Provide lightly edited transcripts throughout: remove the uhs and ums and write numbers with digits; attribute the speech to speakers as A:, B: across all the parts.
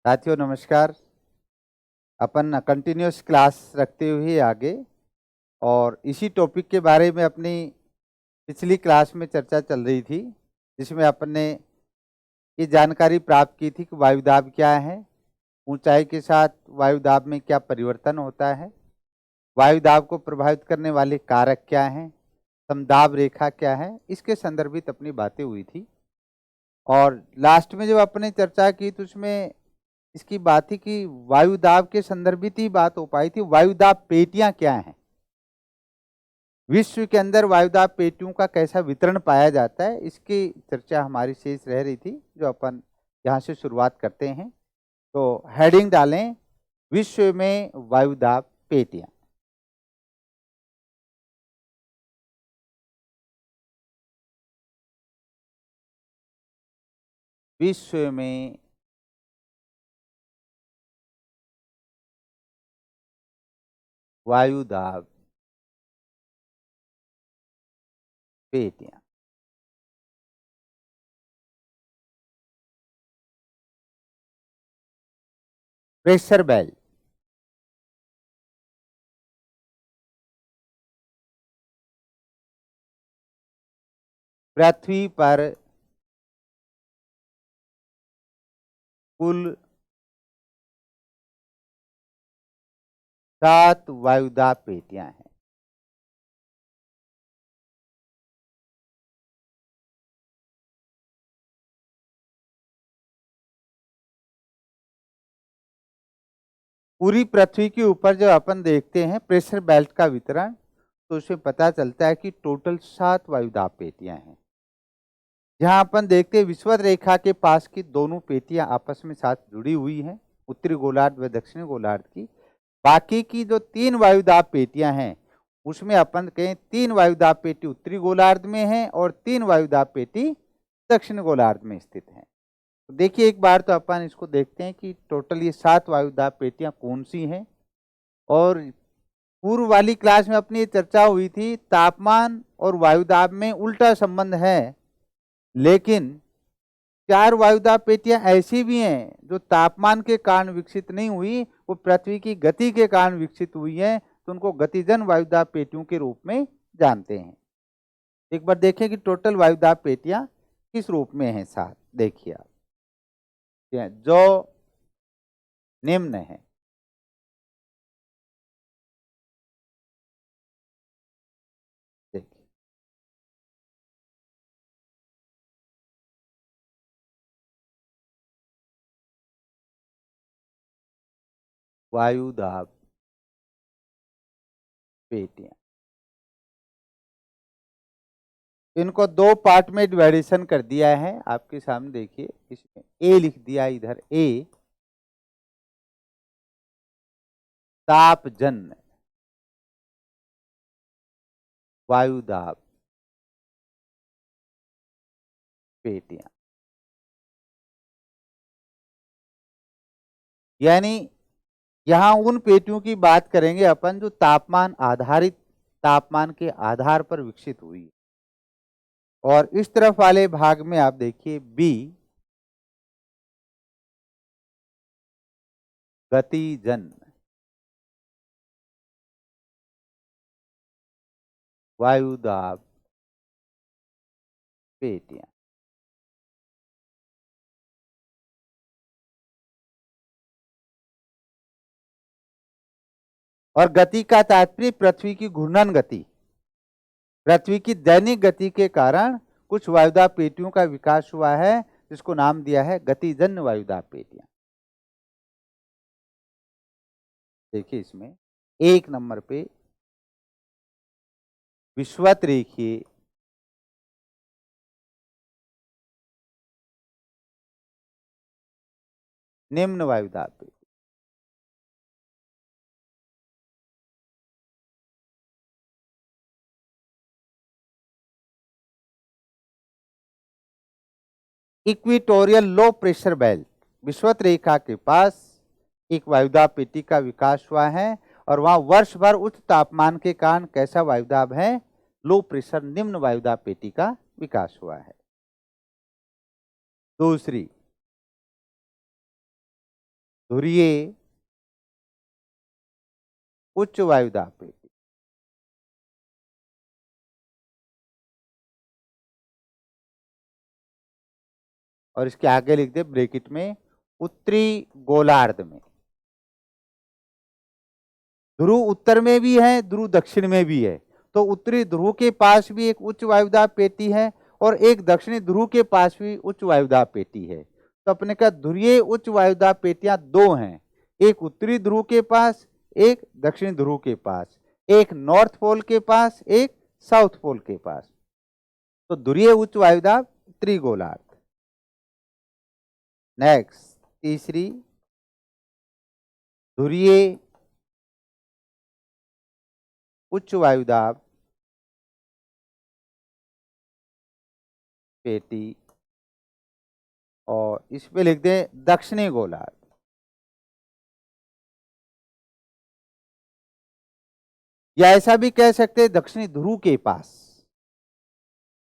A: साथियों नमस्कार। अपन continuous class रखते हुए आगे और इसी टॉपिक के बारे में अपनी पिछली क्लास में चर्चा चल रही थी, जिसमें अपन ने ये जानकारी प्राप्त की थी कि वायुदाब क्या है, ऊंचाई के साथ वायुदाब में क्या परिवर्तन होता है, वायुदाब को प्रभावित करने वाले कारक क्या हैं, समदाब रेखा क्या है, इसके संदर्भित अपनी बातें हुई थी। और लास्ट में जब अपने चर्चा की तो उसमें इसकी बात थी कि वायुदाब के संदर्भित ही बात हो पाई थी। वायुदाब पेटियां क्या हैं, विश्व के अंदर वायुदाब पेटियों का कैसा वितरण पाया जाता है, इसकी चर्चा हमारी शेष रह रही थी, जो अपन यहाँ से शुरुआत करते हैं। तो हेडिंग डालें, विश्व में वायुदाब पेटियां। विश्व में वायुदाब पेटियां। प्रेशर बेल्ट, पृथ्वी पर कुल 7 वायुदाब पेटियां हैं। पूरी पृथ्वी के ऊपर जब अपन देखते हैं प्रेशर बेल्ट का वितरण, तो उसमें पता चलता है कि टोटल 7 वायुदाब पेटियां हैं। जहां अपन देखते हैं विषुवत रेखा के पास की दोनों पेटियां आपस में साथ जुड़ी हुई हैं, उत्तरी गोलार्ध व दक्षिणी गोलार्ध की। बाकी की जो 3 वायुदाब पेटियां हैं, उसमें अपन कहें 3 वायुदाब पेटी उत्तरी गोलार्ध में है और 3 वायुदाब पेटी दक्षिण गोलार्ध में स्थित है। तो देखिए एक बार तो अपन इसको देखते हैं कि टोटल ये 7 वायुदाब पेटियां कौन सी हैं। और पूर्व वाली क्लास में अपनी चर्चा हुई थी, तापमान और वायुदाब में उल्टा संबंध है, लेकिन 4 वायुदाब पेटियां ऐसी भी हैं जो तापमान के कारण विकसित नहीं हुई, वो पृथ्वी की गति के कारण विकसित हुई हैं, तो उनको गतिजन वायुदाब पेटियों के रूप में जानते हैं। एक बार देखें कि टोटल वायुदाब पेटियां किस रूप में हैं। साथ देखिए आप, जो निम्न है। देखिए, वायुदाब पेटियां, इनको 2 पार्ट में डिवाइडेशन कर दिया है। आपके सामने देखिए, इसमें ए लिख दिया, इधर ए तापजन्य वायुदाब पेटियां, यानी यहां उन पेटियों की बात करेंगे अपन जो तापमान आधारित, तापमान के आधार पर विकसित हुई। और इस तरफ वाले भाग में आप देखिए बी गतिजन वायुदाब पेटियां। और गति का तात्पर्य पृथ्वी की घूर्णन गति, पृथ्वी की दैनिक गति के कारण कुछ वायुदाब पेटियों का विकास हुआ है, जिसको नाम दिया है गतिजन्य वायुदाब पेटियां। देखिए इसमें 1 नंबर पे विषुवत रेखीय निम्न वायुदाब पेटी, इक्वेटोरियल लो प्रेशर बेल्ट, विषुवत रेखा के पास एक वायुदाब पेटी का विकास हुआ है। और वहां वर्ष भर उच्च तापमान के कारण कैसा वायुदाब है, लो प्रेशर निम्न वायुदाब पेटी का विकास हुआ है। दूसरी, ध्रुवीय उच्च वायुदाब पेटी। और इसके आगे लिख दे ब्रैकेट में उत्तरी गोलार्ध में। ध्रुव उत्तर में भी है, ध्रुव दक्षिण में भी है। तो उत्तरी ध्रुव के पास भी एक उच्च वायुदाब पेटी है और एक दक्षिणी ध्रुव के पास भी उच्च वायुदाब पेटी है। तो अपने का ध्रुवीय उच्च वायुदाब पेटियां दो हैं, एक उत्तरी ध्रुव के पास, एक दक्षिणी ध्रुव के पास, एक नॉर्थ पोल के पास, एक साउथ पोल के पास। तो ध्रुवीय उच्च वायुदाब त्रिगोलार्ध। नेक्स्ट तीसरी, ध्रुवीय उच्च वायुदाब पेटी और इस पे लिख दें दक्षिणी गोलार्ध। या ऐसा भी कह सकते हैं दक्षिणी ध्रुव के पास,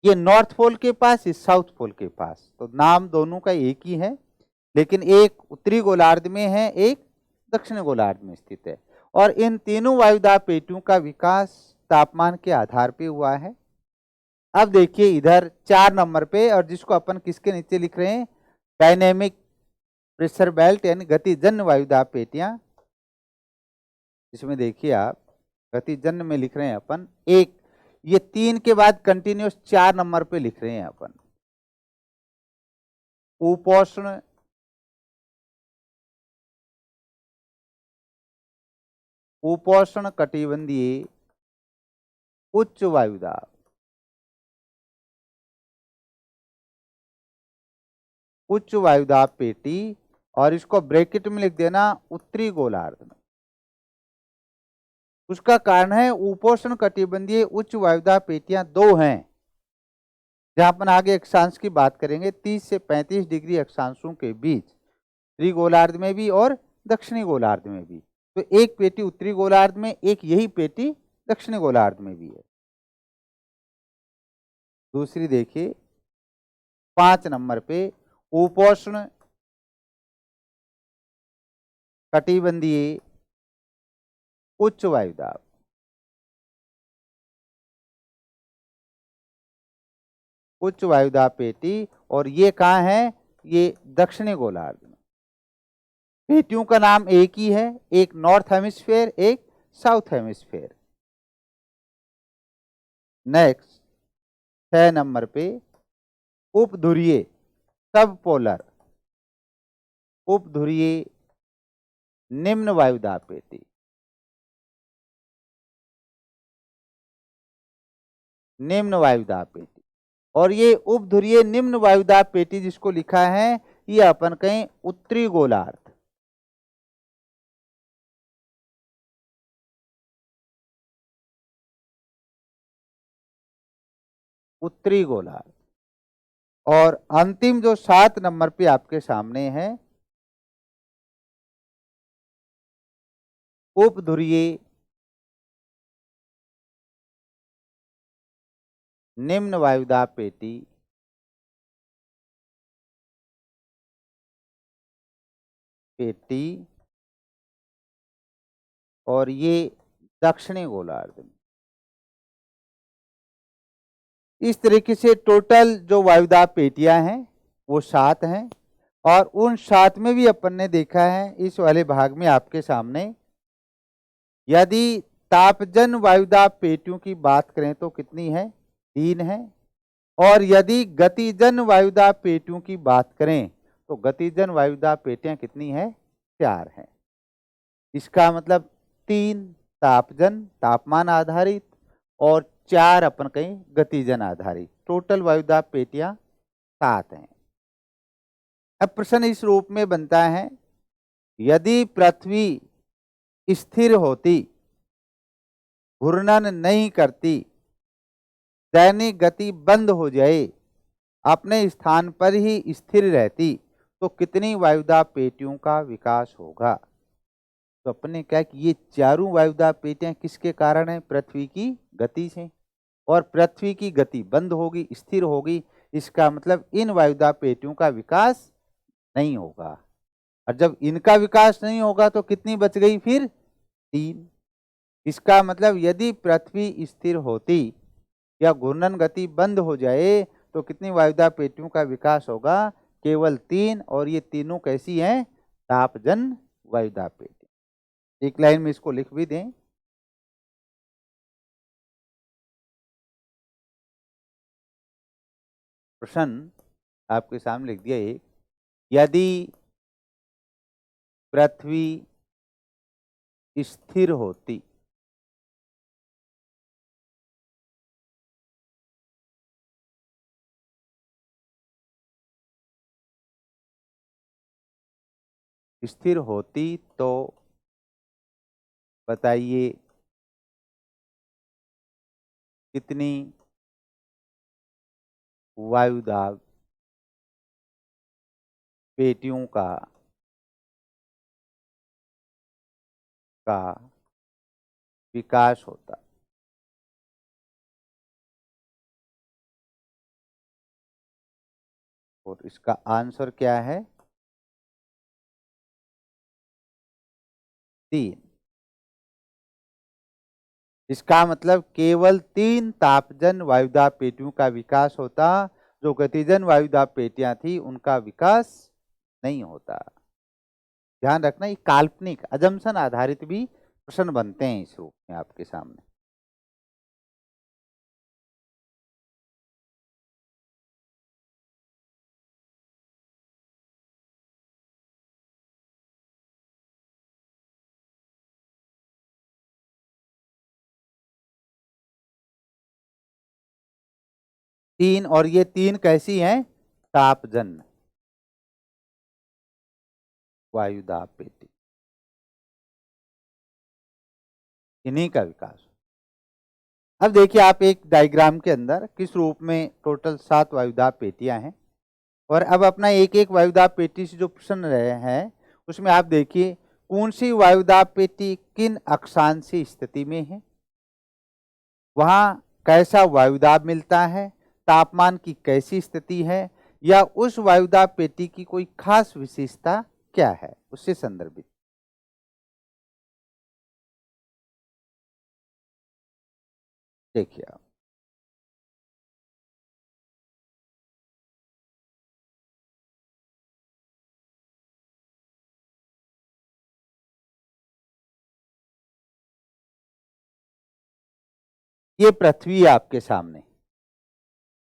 A: ये नॉर्थ पोल के पास, ये साउथ पोल के पास। तो नाम दोनों का एक ही है, लेकिन एक उत्तरी गोलार्ध में है, एक दक्षिणी गोलार्ध में स्थित है। और इन तीनों वायुदाब पेटियों का विकास तापमान के आधार पे हुआ है। अब देखिए इधर 4 नंबर पे, और जिसको अपन किसके नीचे लिख रहे हैं, डायनेमिक प्रेशर बेल्ट यानी गतिजन्य वायुदाब पेटियां। इसमें देखिए आप गतिजन्य में लिख रहे हैं अपन एक, ये 3 के बाद कंटिन्यूस 4 नंबर पे लिख रहे हैं अपन उपोष्ण उपोष्ण कटिबंधीय उच्च वायुदाब। उच्च वायुदाब पेटी, और इसको ब्रैकेट में लिख देना उत्तरी गोलार्ध में। उसका कारण है उपोष्ण कटिबंधीय उच्च वायुदाब पेटियां दो हैं, जहां अपन आगे अक्षांश की बात करेंगे 30 से 35 डिग्री अक्षांशों के बीच, उत्तरी गोलार्ध में भी और दक्षिणी गोलार्ध में भी। तो एक पेटी उत्तरी गोलार्ध में, एक यही पेटी दक्षिणी गोलार्ध में भी है। दूसरी देखिए 5 नंबर पे उपोष्ण कटिबंधीय उच्च वायुदाब। उच्च वायुदाब पेटी, और ये कहाँ है, ये दक्षिणी गोलार्ध में। पेटियों का नाम एक ही है, एक नॉर्थ हेमिस्फेयर, एक साउथ हेमिस्फेयर। नेक्स्ट 6 नंबर पे उपध्रुवीय सब पोलर उपध्रुवीय निम्न वायुदाब पेटी। निम्न वायुदाब पेटी, और ये उपध्रुवीय निम्न वायुदाब पेटी जिसको लिखा है, ये अपन कहें उत्तरी गोलार्ध। उत्तरी गोलार्ध। और अंतिम जो 7 नंबर पे आपके सामने है, उपध्रुवीय निम्न वायुदाब पेटी और ये दक्षिणी गोलार्ध में। इस तरीके से टोटल जो वायुदाब पेटियां हैं वो 7 हैं, और उन 7 में भी अपन ने देखा है इस वाले भाग में आपके सामने, यदि तापजन वायुदाब पेटियों की बात करें तो कितनी है, 3 है। और यदि गतिजन वायुदाब पेटियों की बात करें तो गतिजन वायुदाब पेटियां कितनी है, 4 हैं। इसका मतलब 3 तापजन तापमान आधारित और 4 अपन कहीं गतिजन आधारित, टोटल वायुदाब पेटियां 7 हैं। अब प्रश्न इस रूप में बनता है, यदि पृथ्वी स्थिर होती, घूर्णन नहीं करती, दैनिक गति बंद हो जाए, अपने स्थान पर ही स्थिर रहती, तो कितनी वायुदाब पेटियों का विकास होगा। तो अपने क्या कि ये चारों वायुदाब पेटियां किसके कारण है, पृथ्वी की गति से। और पृथ्वी की गति बंद होगी, स्थिर होगी, इसका मतलब इन वायुदाब पेटियों का विकास नहीं होगा। और जब इनका विकास नहीं होगा तो कितनी बच गई फिर? 3। इसका मतलब यदि पृथ्वी स्थिर होती या घूर्णन गति बंद हो जाए तो कितनी वायुदाब पेटियों का विकास होगा? केवल 3। और ये तीनों कैसी हैं? तापजन वायुदाब पेटी। एक लाइन में इसको लिख भी दें। प्रश्न आपके सामने लिख दिया एक, यदि पृथ्वी स्थिर होती तो बताइए कितनी वायुदाब पेटियों का विकास होता? और इसका आंसर क्या है? 3। इसका मतलब केवल 3 तापजन वायुदाब पेटियों का विकास होता, जो गतिजन वायुदाब पेटियां थी उनका विकास नहीं होता। ध्यान रखना, ये काल्पनिक अजम्पशन आधारित भी प्रश्न बनते हैं इस रूप में आपके सामने। तीन, और ये 3 कैसी हैं? तापजन वायुदाब पेटी, इन्हीं का विकास। अब देखिए आप एक डायग्राम के अंदर किस रूप में टोटल 7 वायुदाब पेटियां हैं, और अब अपना एक एक वायुदाब पेटी से जो प्रश्न रहे हैं उसमें आप देखिए कौन सी वायुदाब पेटी किन अक्षांशीय स्थिति में है, वहां कैसा वायुदाब मिलता है, तापमान की कैसी स्थिति है, या उस वायुदाब पेटी की कोई खास विशेषता क्या है, उससे संदर्भित। देखिए आप, ये पृथ्वी है आपके सामने।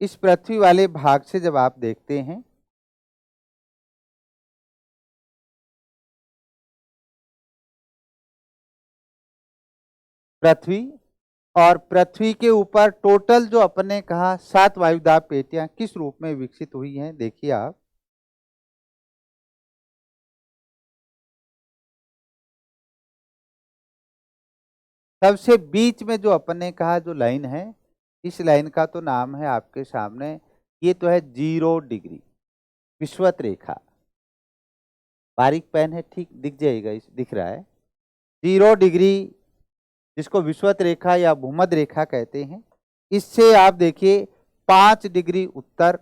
A: इस पृथ्वी वाले भाग से जब आप देखते हैं पृथ्वी, और पृथ्वी के ऊपर टोटल जो अपने कहा 7 वायुदाब पेटियां किस रूप में विकसित हुई हैं, देखिए आप। सबसे बीच में जो अपने कहा जो लाइन है, इस लाइन का तो नाम है आपके सामने, ये तो है 0 डिग्री विषुवत रेखा। बारीक पेन है, ठीक दिख जाएगा, इस दिख रहा है 0 डिग्री, जिसको विषुवत रेखा या भूमध्य रेखा कहते हैं। इससे आप देखिए 5 डिग्री उत्तर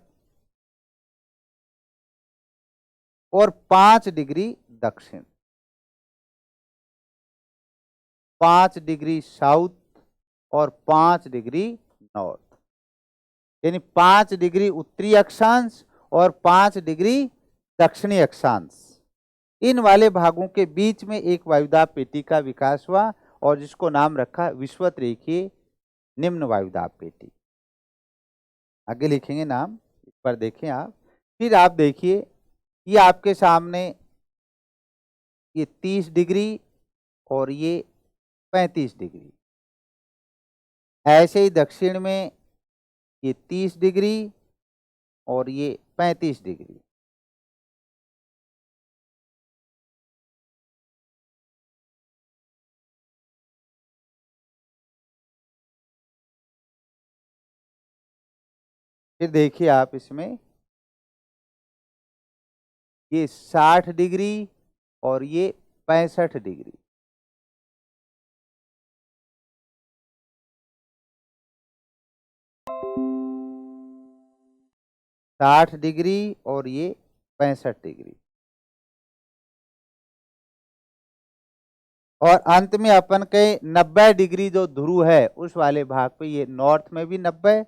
A: और 5 डिग्री दक्षिण, 5 डिग्री साउथ और 5 डिग्री नॉर्थ, यानी 5 डिग्री उत्तरी अक्षांश और 5 डिग्री दक्षिणी अक्षांश। इन वाले भागों के बीच में एक वायुदाब पेटी का विकास हुआ और जिसको नाम रखा विषुवत रेखीय निम्न वायुदाब पेटी। आगे लिखेंगे नाम, इस पर देखें आप। फिर आप देखिए ये आपके सामने ये 30 डिग्री और ये 35 डिग्री, ऐसे ही दक्षिण में ये 30 डिग्री और ये 35 डिग्री। फिर देखिए आप इसमें ये 60 डिग्री और ये 65 डिग्री, 60 डिग्री और ये 65 डिग्री। और अंत में अपन के 90 डिग्री जो ध्रुव है उस वाले भाग पे ये नॉर्थ में भी 90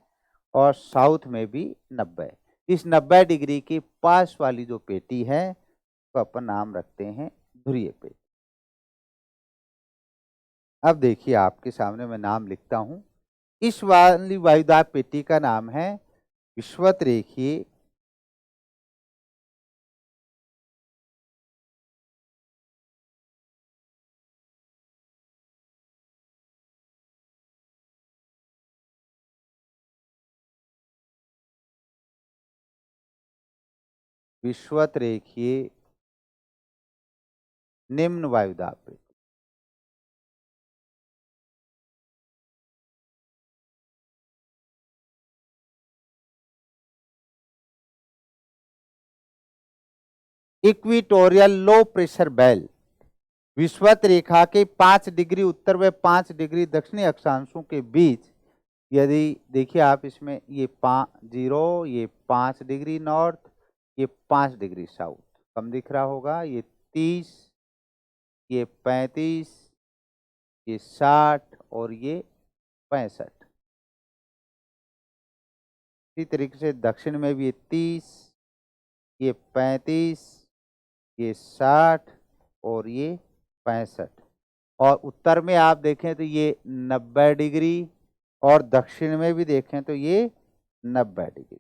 A: और साउथ में भी 90। इस 90 डिग्री के पास वाली जो पेटी है तो अपन नाम रखते हैं ध्रुवीय पेटी। अब देखिए आपके सामने मैं नाम लिखता हूं। इस वाली वायुदाब पेटी का नाम है विषुवत रेखीय विषुवत रेखीय निम्न वायुदाब पेटी। इक्वेटोरियल लो प्रेशर बेल्ट विषुवत रेखा के 5 डिग्री उत्तर व 5 डिग्री दक्षिणी अक्षांशों के बीच, यदि देखिए आप इसमें ये 0, ये 5 डिग्री नॉर्थ, ये 5 डिग्री साउथ, कम दिख रहा होगा, ये 30, ये 35, ये 60 और ये 65। इसी तरीके से दक्षिण में भी ये 30, ये 35, ये 60 और ये 65। और उत्तर में आप देखें तो ये 90 डिग्री और दक्षिण में भी देखें तो ये 90 डिग्री।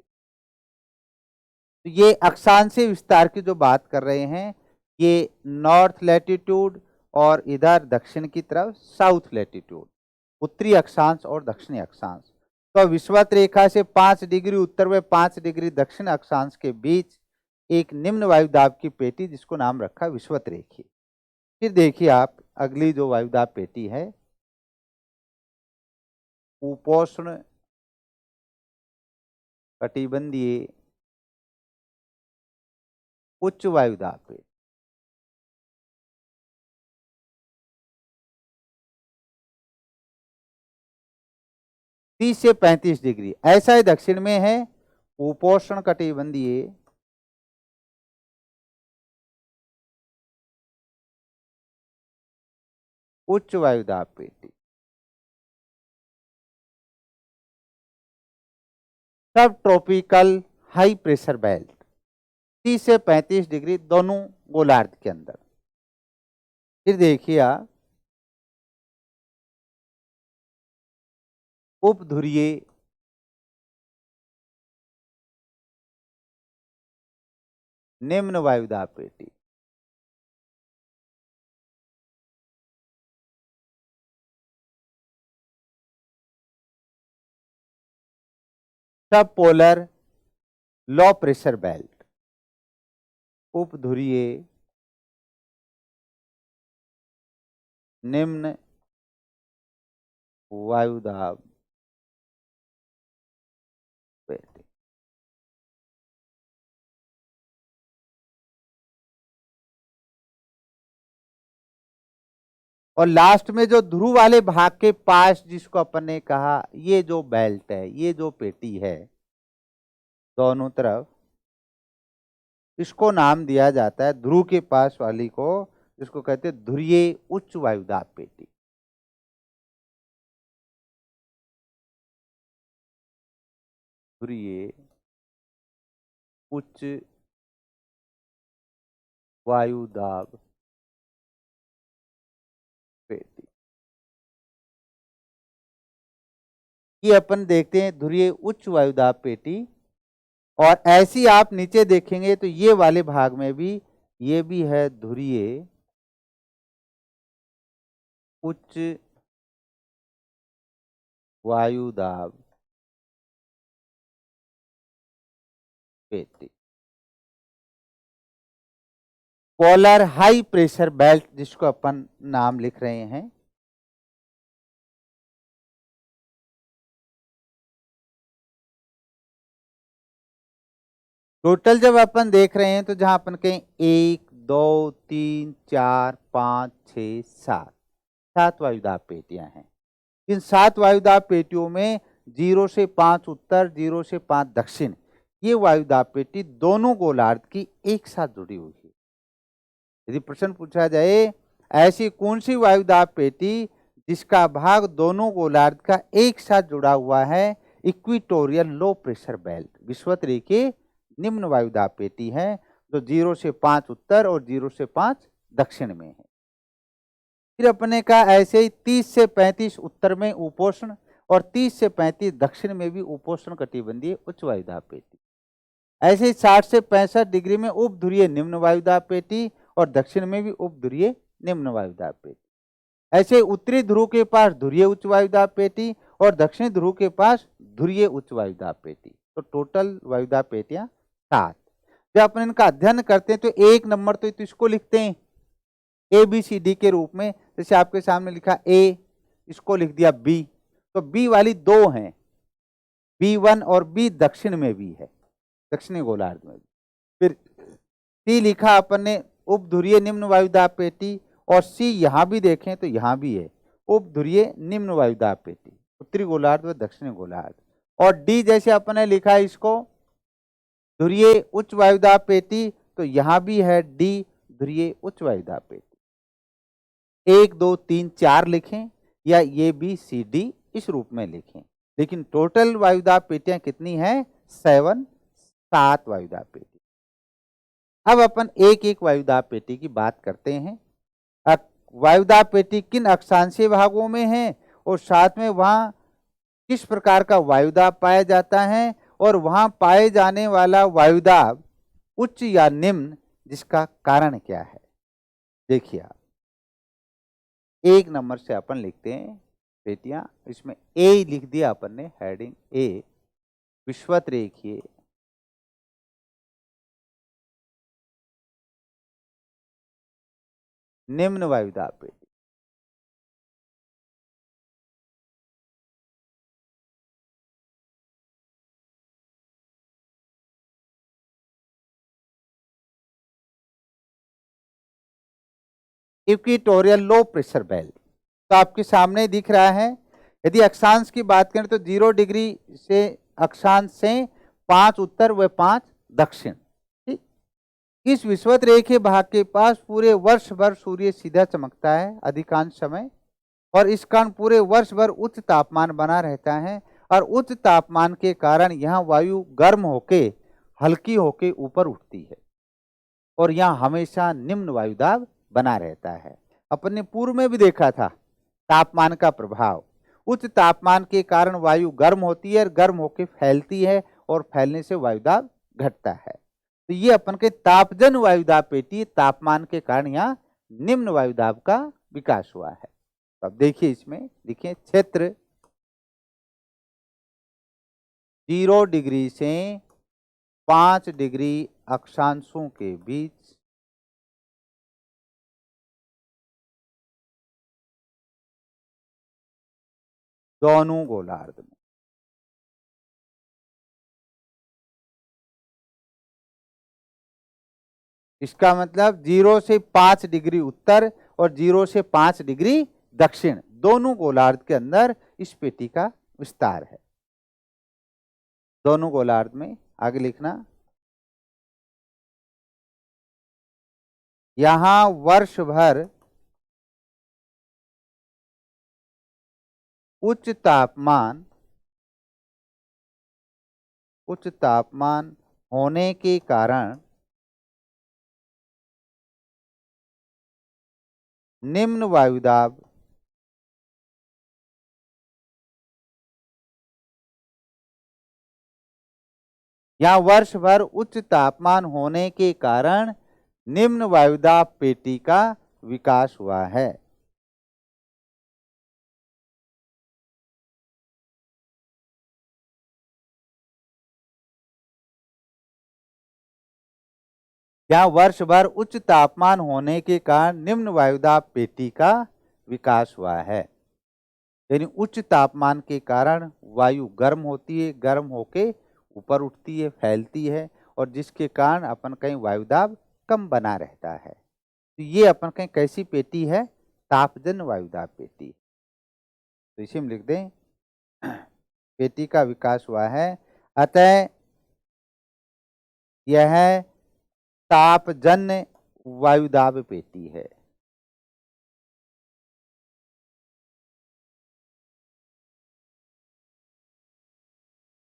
A: तो ये अक्षांशीय विस्तार की जो बात कर रहे हैं ये नॉर्थ लैटिट्यूड और इधर दक्षिण की तरफ साउथ लैटिट्यूड, उत्तरी अक्षांश और दक्षिणी अक्षांश। तो विषुवत रेखा से 5 डिग्री उत्तर व 5 डिग्री दक्षिण अक्षांश के बीच एक निम्न वायुदाब की पेटी जिसको नाम रखा विषुवत रेखीय। फिर देखिए आप अगली जो वायुदाब पेटी है उपोष्ण कटिबंधीय उच्च वायुदाब पेटी। 30 से 35 डिग्री ऐसा ही दक्षिण में है उपोष्ण कटिबंधीय उच्च वायुदाब पेटी। सब ट्रॉपिकल हाई प्रेशर बेल्ट 30 से 35 डिग्री दोनों गोलार्ध के अंदर। फिर देखिए आप उपध्रुवीय निम्न वायुदाब पेटी। सब पोलर लो प्रेशर बेल्ट उपध्रुवीय निम्न वायुदाब पेटी। और लास्ट में जो ध्रुव वाले भाग के पास जिसको अपन ने कहा ये जो बेल्ट है, ये जो पेटी है दोनों तरफ, इसको नाम दिया जाता है ध्रुव के पास वाली को, जिसको कहते हैं ध्रुवीय उच्च वायुदाब पेटी। ध्रुवीय उच्च वायुदाब पेटी। ये अपन देखते हैं ध्रुवीय उच्च वायुदाब पेटी। और ऐसी आप नीचे देखेंगे तो ये वाले भाग में भी ये भी है ध्रुवीय उच्च वायुदाब पेटी। पोलर हाई प्रेशर बेल्ट जिसको अपन नाम लिख रहे हैं। टोटल जब अपन देख रहे हैं तो जहां अपन कहें 1 2 3 4 5 6 7 7 वायुदाब पेटियां हैं। इन 7 वायुदाब पेटियों में 0 से 5 उत्तर, 0 से 5 दक्षिण, ये वायुदाब पेटी दोनों गोलार्ध की एक साथ जुड़ी हुई है। यदि प्रश्न पूछा जाए ऐसी कौन सी वायुदाब पेटी जिसका भाग दोनों गोलार्ध का एक साथ जुड़ा हुआ है? इक्वेटोरियल लो प्रेशर बेल्ट, विषुवत-रेखीय निम्न वायुदाब पेटी है जो 0 से 5 उत्तर और 0 से 5 दक्षिण में है। फिर अपने का ऐसे ही 30 से 35 उत्तर में उपोष्ण और 30 से 35 दक्षिण में भी उपोष्ण कटिबंधीय उच्च वायुदाब पेटी। ऐसे ही 60 से 65 डिग्री में उपध्रुवीय निम्न वायुदाब पेटी और दक्षिण में भी उपध्रुवीय निम्न वायुदाब पेटी। ऐसे उत्तरी ध्रुव के पास ध्रुवीय उच्च वायुदाब पेटी और दक्षिणी ध्रुव के पास ध्रुवीय उच्च वायुदाब पेटी। तो टोटल वायुदाब पेटियां 7। जब अपन इनका अध्ययन करते हैं तो एक नंबर तो इसको लिखते हैं ABCD के रूप में, जैसे आपके सामने लिखा A, इसको लिख दिया B, तो B वाली 2 हैं, B1 और B दक्षिण में भी है, दक्षिणी गोलार्ध में भी। फिर C लिखा अपन ने उपध्रुवीय निम्न वायुदाब पेटी, और C यहाँ भी देखें तो यहाँ भी है उपध्रुवीय निम्न वायुदाब पेटी, उत्तरी गोलार्ध व दक्षिणी गोलार्ध। और D जैसे अपन ने लिखा है इसको ध्रुवीय उच्च वायुदाब पेटी, तो यहाँ भी है D ध्रुवीय उच्च वायुदाब पेटी। 1 2 3 4 लिखें या ABCD इस रूप में लिखें, लेकिन टोटल वायुदाब पेटियां कितनी हैं? 7 वायुदाब पेटी। अब अपन एक एक वायुदाब पेटी की बात करते हैं। वायुदाब पेटी किन अक्षांशीय भागों में है और साथ में वहां किस प्रकार का वायुदाब पाया जाता है, और वहां पाए जाने वाला वायुदाब उच्च या निम्न, जिसका कारण क्या है? देखिए आप, 1 नंबर से अपन लिखते हैं पेटियां, इसमें A लिख दिया अपन ने, हेडिंग A, विषुवत-रेखीय निम्न वायुदाब पेटी। इक्वेटोरियल लो प्रेशर बेल्ट तो आपके सामने दिख रहा है। यदि अक्षांश की बात करें तो 0 डिग्री से अक्षांश से 5 उत्तर व 5 दक्षिण। ठीक, इस विषुवत रेखीय भाग के पास पूरे वर्ष भर सूर्य सीधा चमकता है अधिकांश समय, और इस कारण पूरे वर्ष भर उच्च तापमान बना रहता है, और उच्च तापमान के कारण यहाँ वायु गर्म होके हल्की होके ऊपर उठती है, और यहाँ हमेशा निम्न वायुदाब बना रहता है। अपन ने पूर्व में भी देखा था तापमान का प्रभाव, उच्च तापमान के कारण वायु गर्म होती है और गर्म होकर फैलती है, और फैलने से वायुदाब घटता है। तो ये अपन के तापजन वायुदाब पेटी, तापमान के कारण यहाँ निम्न वायुदाब का विकास हुआ है। तो अब देखिए इसमें देखिए क्षेत्र 0 डिग्री से 5 डिग्री अक्षांशों के बीच दोनों गोलार्ध में। इसका मतलब 0 से 5 डिग्री उत्तर और 0 से 5 डिग्री दक्षिण, दोनों गोलार्ध के अंदर इस पेटी का विस्तार है। दोनों गोलार्ध में। आगे लिखना, यहां वर्ष भर उच्च तापमान होने के कारण निम्न वायुदाब यहाँ वर्ष भर उच्च तापमान होने के कारण निम्न वायुदाब पेटी का विकास हुआ है। यहाँ वर्ष भर उच्च तापमान होने के कारण निम्न वायुदाब पेटी का विकास हुआ है। यानी उच्च तापमान के कारण वायु गर्म होती है, गर्म होके ऊपर उठती है, फैलती है, और जिसके कारण अपन कहीं वायुदाब कम बना रहता है। तो ये अपन कहीं कैसी पेटी है? तापजन वायुदाब पेटी। तो इसे हम लिख दें पेटी का विकास हुआ है, अतः यह तापजन्य वायुदाब पेटी है।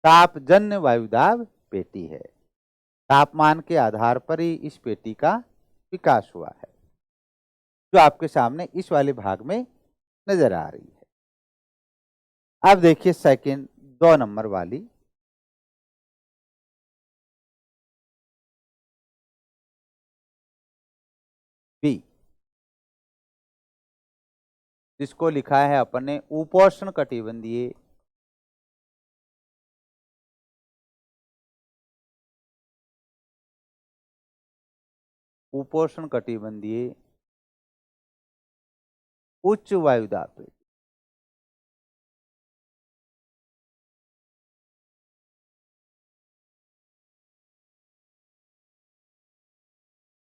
A: तापजन्य वायुदाब पेटी है। तापमान के आधार पर ही इस पेटी का विकास हुआ है, जो आपके सामने इस वाले भाग में नजर आ रही है। अब देखिए सेकंड 2 नंबर वाली, बी, जिसको लिखा है अपन ने उपोष्ण कटिबंधीय उपोष्ण कटिबंधीय उच्च वायुदाब पेटी।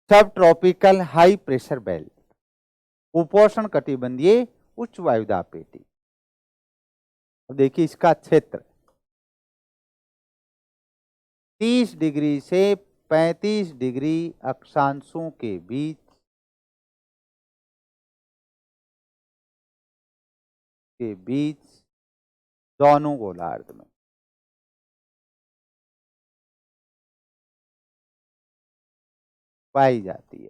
A: सब ट्रॉपिकल हाई प्रेशर बेल्ट, उपोष्ण कटिबंधीय उच्च वायुदाब पेटी। अब देखिए इसका क्षेत्र 30 डिग्री से 35 डिग्री अक्षांशों के बीच दोनों गोलार्ध में पाई जाती है।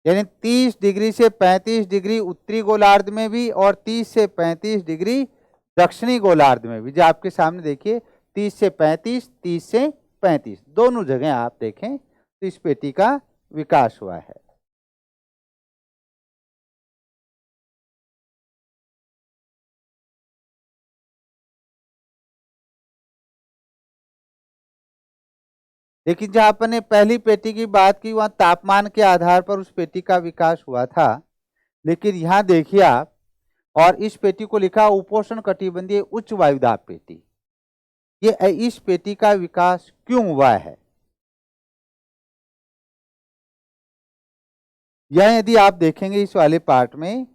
A: यानी 30 डिग्री से 35 डिग्री उत्तरी गोलार्ध में भी और 30 से 35 डिग्री दक्षिणी गोलार्ध में भी। जो आपके सामने देखिए 30 से 35, 30 से 35 दोनों जगह आप देखें तो इस पेटी का विकास हुआ है। लेकिन जहां अपन ने पहली पेटी की बात की वहां तापमान के आधार पर उस पेटी का विकास हुआ था, लेकिन यहां देखिए आप, और इस पेटी को लिखा उपोष्ण कटिबंधीय उच्च वायुदाब पेटी। ये इस पेटी का विकास क्यों हुआ है, यह यदि आप देखेंगे इस वाले पार्ट में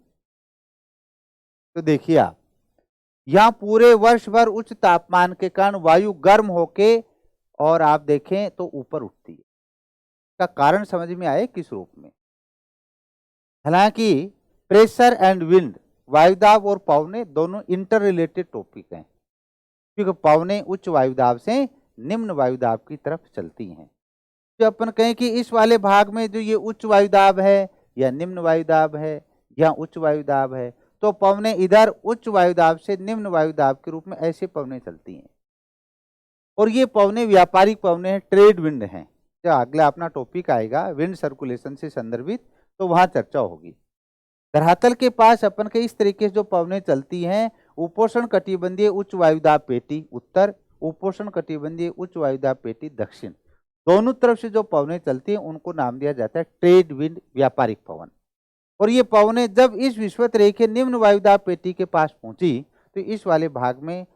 A: तो देखिए आप, यहां पूरे वर्ष भर उच्च तापमान के कारण वायु गर्म होके और आप देखें तो ऊपर उठती है। इसका कारण समझ में आए किस रूप में। हालांकि प्रेशर एंड विंड, वायुदाब और पवने दोनों इंटर रिलेटेड टॉपिक हैं, क्योंकि पवने उच्च वायुदाब से निम्न वायुदाब की तरफ चलती हैं। जो अपन कहें कि इस वाले भाग में जो ये उच्च वायुदाब है या निम्न वायुदाब है या उच्च वायुदाब है, तो पवने इधर उच्च वायुदाब से निम्न वायुदाब के रूप में ऐसे पवने चलती हैं। और ये पवने व्यापारिक पवने हैं, ट्रेड विंड हैं। जो अगला अपना टॉपिक आएगा विंड सर्कुलेशन से संदर्भित, तो वहां चर्चा होगी। धरातल के पास अपन के इस तरीके से जो पवने चलती हैं, उपोष्ण कटिबंधीय उच्च वायुदाब पेटी उत्तर, उपोष्ण कटिबंधीय उच्च वायुदाब पेटी दक्षिण, दोनों तरफ से जो पवने चलती हैं उनको नाम दिया जाता है ट्रेड विंड, व्यापारिक पवन। और ये पवने जब इस विषुवत रेखा निम्न वायुदाब पेटी के पास पहुंची तो इस वाले भाग में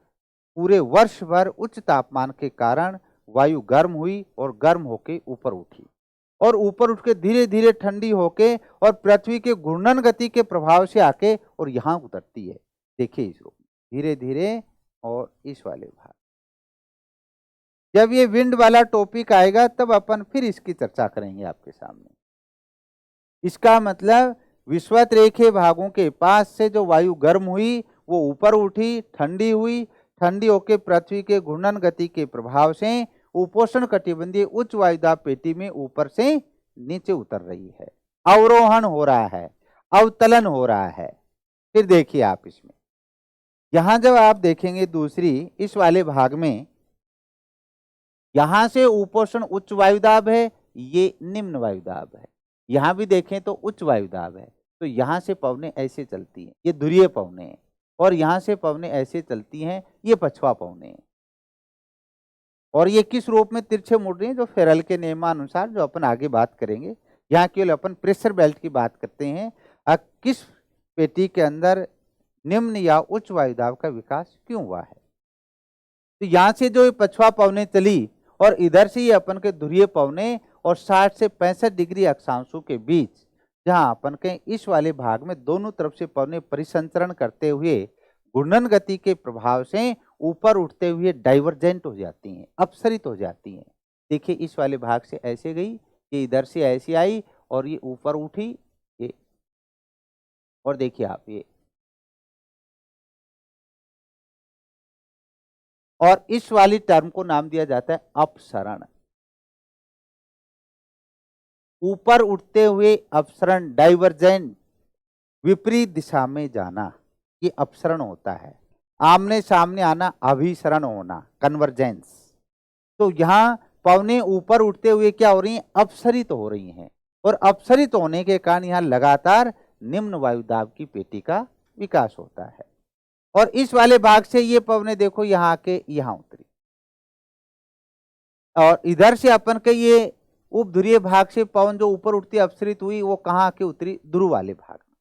A: पूरे वर्ष भर उच्च तापमान के कारण वायु गर्म हुई और गर्म होके ऊपर उठी, और ऊपर उठ के धीरे धीरे ठंडी होके और पृथ्वी के घूर्णन गति के प्रभाव से आके और यहाँ उतरती है। देखिए इस रूप में धीरे धीरे और इस वाले भाग। जब ये विंड वाला टॉपिक आएगा तब अपन फिर इसकी चर्चा करेंगे आपके सामने। इसका मतलब विषुवत रेखे भागों के पास से जो वायु गर्म हुई वो ऊपर उठी, ठंडी हुई, ठंडी होकर पृथ्वी के घूर्णन गति के प्रभाव से उपोष्ण कटिबंधीय उच्च वायुदाब पेटी में ऊपर से नीचे उतर रही है, अवरोहण हो रहा है, अवतलन हो रहा है। फिर देखिए आप इसमें, यहां जब आप देखेंगे दूसरी इस वाले भाग में, यहां से उपोष्ण उच्च वायुदाब है, ये निम्न वायुदाब है। यहां भी देखें तो उच्च वायुदाब है, तो यहां से पवने ऐसे चलती हैं, ये ध्रुवीय पवने हैं, और यहां से पवने ऐसे चलती हैं, ये पछवा पवने हैं। और ये किस रूप में तिरछे मुड़ रही हैं, जो फेरल के नियमानुसार जो अपन आगे बात करेंगे। यहाँ केवल अपन प्रेशर बेल्ट की बात करते हैं, किस पेटी के अंदर निम्न या उच्च वायुदाब का विकास क्यों हुआ है। तो यहाँ से जो पछवा पवने चली और इधर से ये अपन के ध्रुवीय पवने और 60 से 65 डिग्री अक्षांशों के बीच, जहां अपन के इस वाले भाग में दोनों तरफ से पवने परिसंचरण करते हुए घूर्णन गति के प्रभाव से ऊपर उठते हुए डाइवर्जेंट हो जाती हैं, अपसरित हो जाती हैं। देखिए इस वाले भाग से ऐसे गई, ये इधर से ऐसे आई और ये ऊपर उठी, ये, और देखिए आप ये और इस वाली टर्म को नाम दिया जाता है अपसरण। ऊपर उठते हुए अपसरण, डाइवर्जेंट, विपरीत दिशा में जाना, ये अपसरण होता है। आमने सामने आना, अभिसरण होना, कन्वर्जेंस। तो यहाँ पवनें ऊपर उठते हुए क्या हो रही हैं? अपसरित हो रही हैं, और अपसरित होने के कारण यहाँ लगातार निम्न वायुदाब की पेटी का विकास होता है। और इस वाले भाग से ये पवनें देखो यहाँ के यहाँ उतरी, और इधर से अपन के ये उपध्रुवीय भाग से पवन जो ऊपर उठती अपसरित हुई, वो कहाँ आके उतरी? ध्रुव वाले भाग में।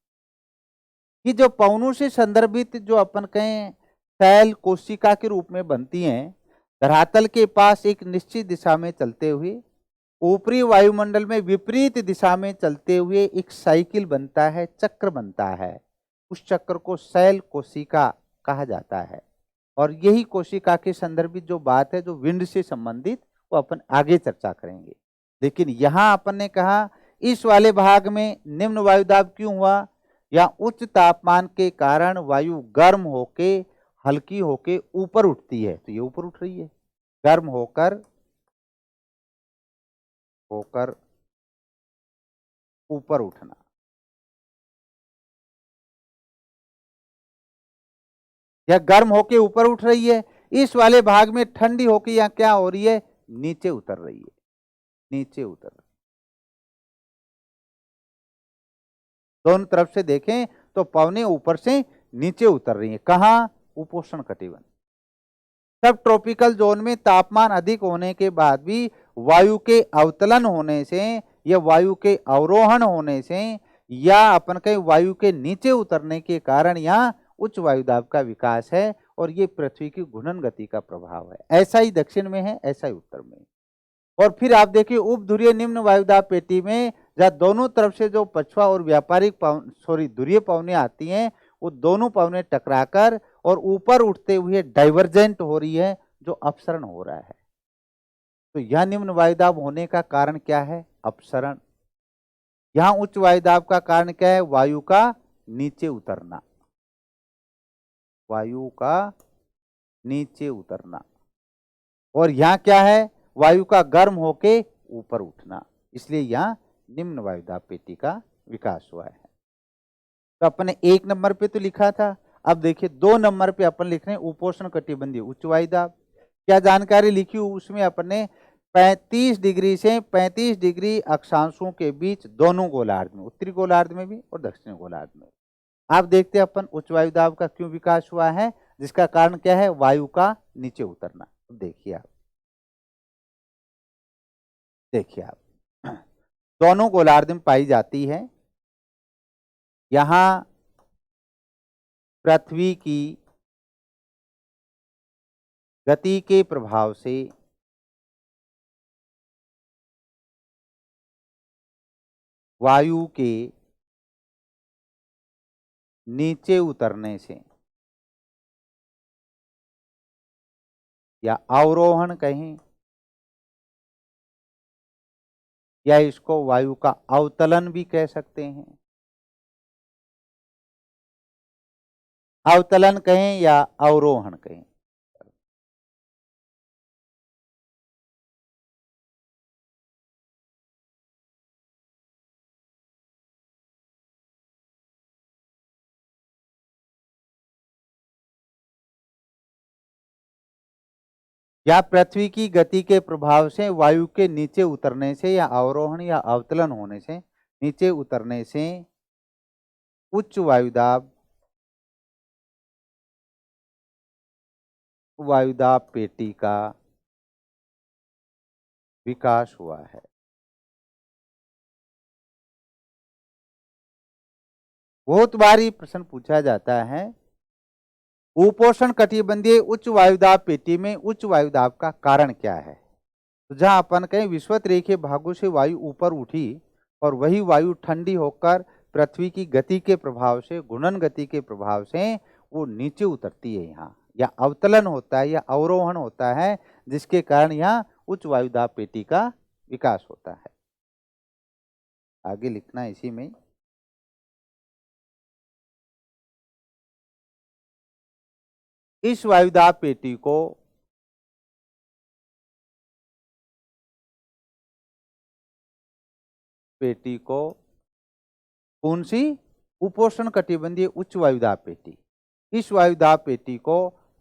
A: ये जो पवनों से संदर्भित जो अपन कहें शैल कोशिका के रूप में बनती हैं, धरातल के पास एक निश्चित दिशा में चलते हुए ऊपरी वायुमंडल में विपरीत दिशा में चलते हुए एक साइकिल बनता है, चक्र बनता है। उस चक्र को शैल कोशिका कहा जाता है। और यही कोशिका के संदर्भित जो बात है, जो विंड से संबंधित, वो अपन आगे चर्चा करेंगे। लेकिन यहां अपन ने कहा इस वाले भाग में निम्न वायुदाब क्यों हुआ? या उच्च तापमान के कारण वायु गर्म होके, हल्की होके ऊपर उठती है, तो ये ऊपर उठ रही है। गर्म होकर होकर ऊपर उठना। या गर्म होके ऊपर उठ रही है, इस वाले भाग में ठंडी होके या क्या हो रही है? नीचे उतर रही है, नीचे उतर रही है। दोनों तरफ से देखें तो पवनें ऊपर से नीचे उतर रही हैं। कहां? उपोष्ण कटिबंध। सब ट्रॉपिकल जोन में तापमान अधिक होने के बाद भी वायु के अवतलन होने से या वायु के अवरोहण होने से या अपन के वायु के नीचे उतरने के कारण यहाँ उच्च वायुदाब का विकास है, और ये पृथ्वी की घूर्णन गति का प्रभाव है। ऐसा ही दक्षिण में है, ऐसा ही उत्तर में। और फिर आप देखिए उपध्रुवीय निम्न वायुदाब पेटी में जहाँ दोनों तरफ से जो पछुआ और व्यापारिक ध्रुवीय पवनें आती हैं, वो दोनों पवनें टकराकर और ऊपर उठते हुए डाइवर्जेंट हो रही है, जो अपसरण हो रहा है। तो यह निम्न वायुदाब होने का कारण क्या है? अपसरण। यहां उच्च वायुदाब का कारण क्या है? वायु का नीचे उतरना, वायु का नीचे उतरना। और यहां क्या है? वायु का गर्म होके ऊपर उठना। इसलिए यहां निम्न वायुदाब पेटी का विकास हुआ है। तो अपने 1 नंबर पे तो लिखा था। अब देखिए 2 नंबर पे अपन लिख रहे हैं उपोष्ण कटिबंधीय उच्च वायुदाब। क्या जानकारी लिखी उसमें? अपन ने 35 डिग्री से 35 डिग्री अक्षांशों के बीच दोनों गोलार्ध में, उत्तरी गोलार्ध में भी और दक्षिणी गोलार्ध में। आप देखते हैं अपन उच्च वायुदाब का क्यों विकास हुआ है, जिसका कारण क्या है? वायु का नीचे उतरना। देखिए आप, देखिए आप दोनों गोलार्ध में पाई जाती है। यहां पृथ्वी की गति के प्रभाव से वायु के नीचे उतरने से या अवरोहण कहें, या इसको वायु का अवतलन भी कह सकते हैं, अवतलन कहें या अवरोहण कहें। या पृथ्वी की गति के प्रभाव से वायु के नीचे उतरने से या अवरोहण या अवतलन होने से, नीचे उतरने से उच्च वायुदाब पेटी का विकास हुआ है। बहुत बार ये प्रश्न पूछा जाता है, उपोष्ण कटिबंधीय उच्च वायुदाब पेटी में उच्च वायुदाब का कारण क्या है? तो जहां अपन कहें विषुवत रेखीय भागों से वायु ऊपर उठी और वही वायु ठंडी होकर पृथ्वी की गति के प्रभाव से, घूर्णन गति के प्रभाव से वो नीचे उतरती है यहाँ, या अवतलन होता है या अवरोहण होता है, जिसके कारण यहाँ उच्च वायुदाब पेटी का विकास होता है। आगे लिखना इसी में। इस वायुदाब पेटी को पेटी को कौन सी? उपोष्ण कटिबंधीय उच्च वायुदाब पेटी। इस वायुदाब पेटी को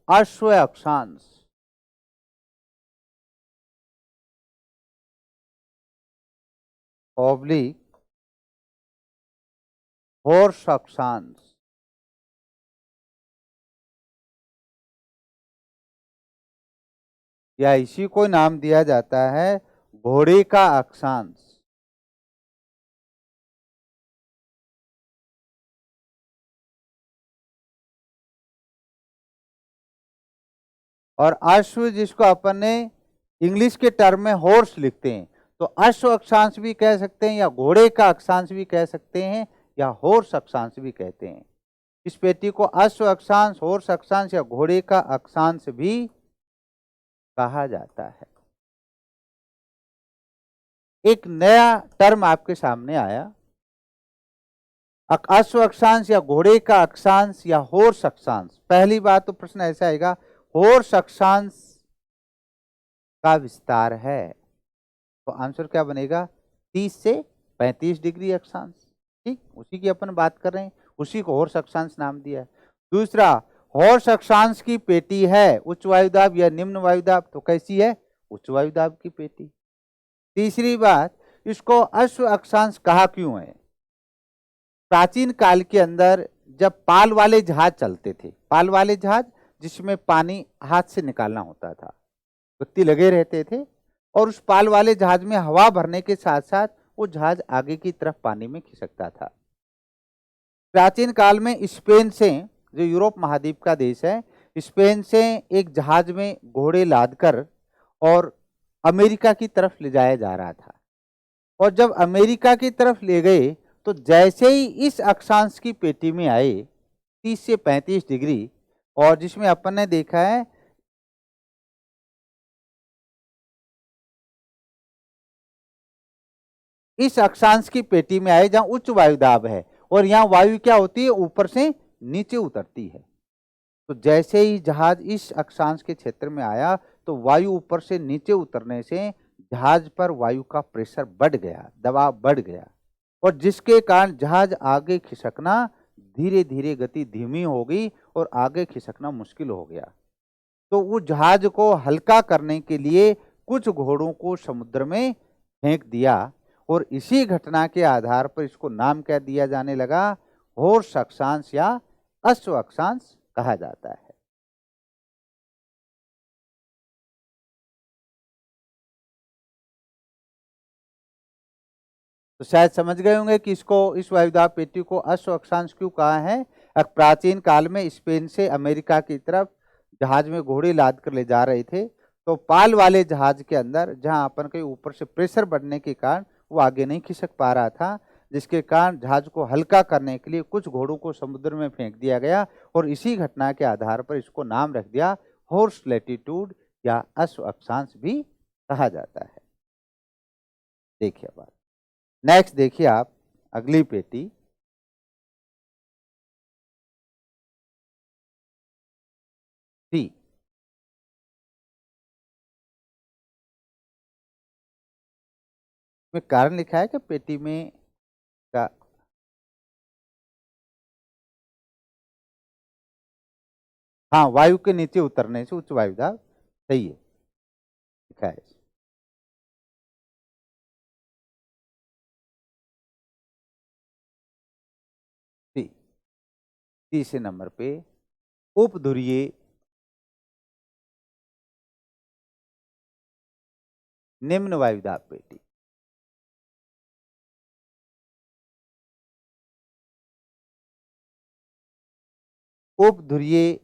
A: अश्व अक्षांश ऑब्लिक हॉर्स अक्षांश या इसी को नाम दिया जाता है घोड़े का अक्षांश। और अश्व जिसको अपन ने इंग्लिश के टर्म में हॉर्स लिखते हैं, तो अश्व अक्षांश भी कह सकते हैं या घोड़े का अक्षांश भी कह सकते हैं या हॉर्स अक्षांश भी कहते हैं। इस पेटी को अश्व अक्षांश, हॉर्स अक्षांश या घोड़े का अक्षांश भी कहा जाता है। एक नया टर्म आपके सामने आया, अश्व अक्षांश या घोड़े का अक्षांश या हॉर्स अक्षांश। पहली बात तो प्रश्न ऐसा आएगा, हॉर्स अक्षांश का विस्तार है, तो आंसर क्या बनेगा? 30 से 35 डिग्री अक्षांश। ठीक, उसी की अपन बात कर रहे हैं, उसी को हॉर्स अक्षांश नाम दिया है। दूसरा, हॉर्स अक्षांश की पेटी है उच्च वायुदाब या निम्न वायुदाब, तो कैसी है? उच्च वायुदाब की पेटी। तीसरी बात, इसको अश्व अक्षांश कहा क्यों है? प्राचीन काल के अंदर जब पाल वाले जहाज चलते थे, पाल वाले जहाज जिसमें पानी हाथ से निकालना होता था, व्यक्ति लगे रहते थे और उस पाल वाले जहाज में हवा भरने के साथ साथ वो जहाज आगे की तरफ पानी में खिसकता था। प्राचीन काल में स्पेन से, जो यूरोप महाद्वीप का देश है, स्पेन से एक जहाज में घोड़े लादकर और अमेरिका की तरफ ले जाया जा रहा था। और जब अमेरिका की तरफ ले गए तो जैसे ही इस अक्षांश की पेटी में आए 30 से 35 डिग्री, और जिसमें अपन ने देखा है इस अक्षांश की पेटी में आए जहां उच्च वायुदाब है और यहां वायु क्या होती है? ऊपर से नीचे उतरती है। तो जैसे ही जहाज इस अक्षांश के क्षेत्र में आया तो वायु ऊपर से नीचे उतरने से जहाज पर वायु का प्रेशर बढ़ गया, दबाव बढ़ गया, और जिसके कारण जहाज आगे खिसकना धीरे धीरे गति धीमी हो गई और आगे खिसकना मुश्किल हो गया। तो वो जहाज को हल्का करने के लिए कुछ घोड़ों को समुद्र में फेंक दिया और इसी घटना के आधार पर इसको नाम क्या दिया जाने लगा? हॉर्स अक्षांश या अश्व अक्षांश कहा जाता है। तो शायद समझ गए होंगे कि इसको, इस वायुदाब पेटी को अश्व अक्षांश क्यों कहा है। प्राचीन काल में स्पेन से अमेरिका की तरफ जहाज में घोड़े लाद कर ले जा रहे थे, तो पाल वाले जहाज के अंदर जहां अपन के ऊपर से प्रेशर बढ़ने के कारण वो आगे नहीं खिसक पा रहा था, जिसके कारण जहाज को हल्का करने के लिए कुछ घोड़ों को समुद्र में फेंक दिया गया और इसी घटना के आधार पर इसको नाम रख दिया हॉर्स लैटिट्यूड या अश्व अक्षांश भी कहा जाता है। देखिए बात, नेक्स्ट देखिए आप अगली पेटी, सी। में कारण लिखा है कि पेटी में का, हाँ, वायु के नीचे उतरने से उच्च वायुदाब, सही है, लिखा है। सी, तीसरे नंबर पे उपध्रुवीय निम्न वायुदाब पेटी। उपध्रुवीय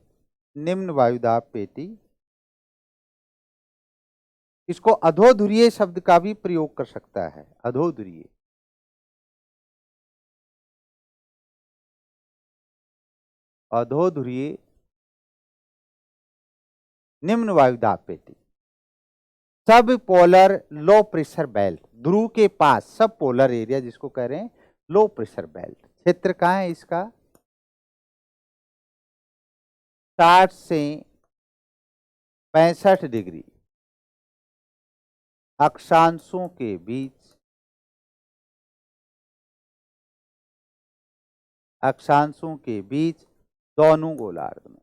A: निम्न वायुदाब पेटी, इसको अधोध्रुवीय शब्द का भी प्रयोग कर सकता है। अधोध्रुवीय, अधोध्रुवीय निम्न वायुदाब पेटी, सब पोलर लो प्रेशर बेल्ट, ध्रुव के पास सब पोलर एरिया जिसको कह रहे हैं लो प्रेशर बेल्ट, क्षेत्र कहाँ है इसका? 60 से 65 डिग्री अक्षांशों के बीच अक्षांशों के बीच दोनों गोलार्ध में।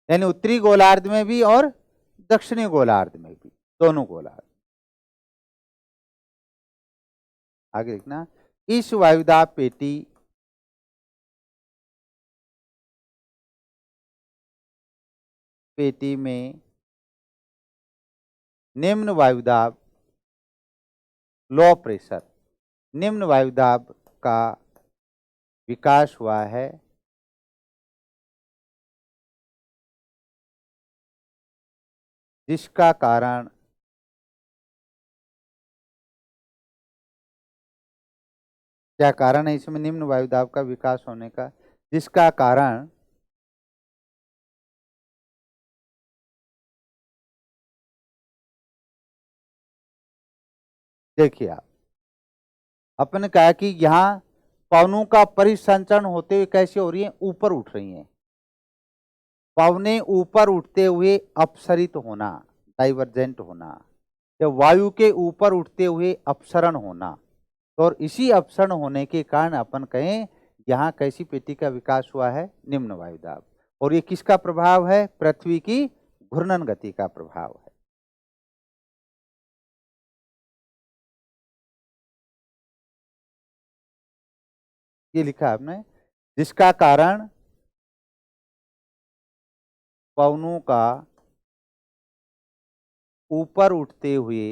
A: यानी उत्तरी गोलार्ध में भी और दक्षिणी गोलार्ध में भी, दोनों गोलार्ध। आगे देखना, इस वायुदाब पेटी में निम्न वायुदाब, लो प्रेशर, निम्न वायुदाब का विकास हुआ है, जिसका कारण क्या कारण है इसमें निम्न वायुदाब का विकास होने का, जिसका कारण देखिए आप, अपन कहा कि यहाँ पवनों का परिसंचरण होते हुए कैसे हो रही है, ऊपर उठ रही हैं। पवने ऊपर उठते हुए अपसरित होना, डाइवर्जेंट होना, या वायु के ऊपर उठते हुए अपसरण होना। तो और इसी अपसरण होने के कारण अपन कहें यहाँ कैसी पेटी का विकास हुआ है, निम्न वायुदाब। और ये किसका प्रभाव है, पृथ्वी की घूर्णन गति का प्रभाव है। ये लिखा आपने, जिसका कारण पवनों का ऊपर उठते हुए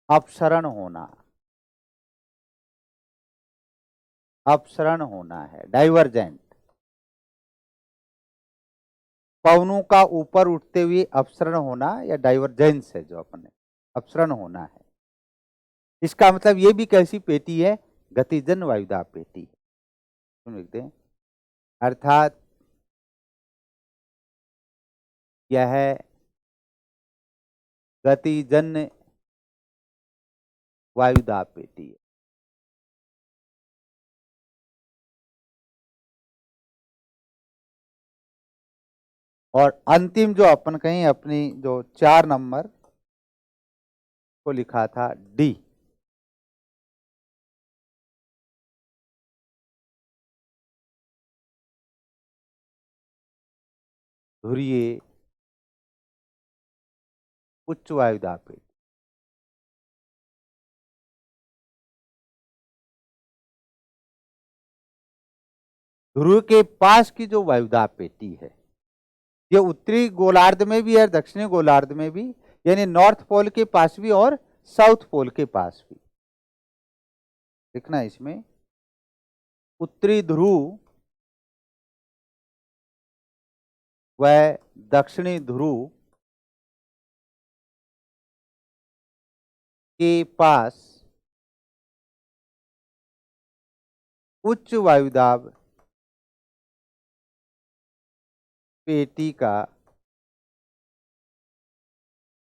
A: अपसरण होना, अपसरण होना है, डाइवर्जेंट। पवनों का ऊपर उठते हुए अपसरण होना या डाइवर्जेंस है, जो अपने अपसरण होना है। इसका मतलब ये भी कैसी पेटी है, गतिजन वायुदाब पेटी है। सुन लिखते हैं, अर्थात यह गतिजन्य वायुदाब पेटी है। और अंतिम जो अपन कहीं अपनी जो 4 नंबर को लिखा था डी, ध्रुवीय उच्च वायुदाब पेटी। ध्रुव के पास की जो वायुदाब पेटी है, ये उत्तरी गोलार्ध में भी है, दक्षिणी गोलार्ध में भी, यानी नॉर्थ पोल के पास भी और साउथ पोल के पास भी। लिखना इसमें, उत्तरी ध्रुव व दक्षिणी ध्रुव के पास उच्च वायुदाब पेटी का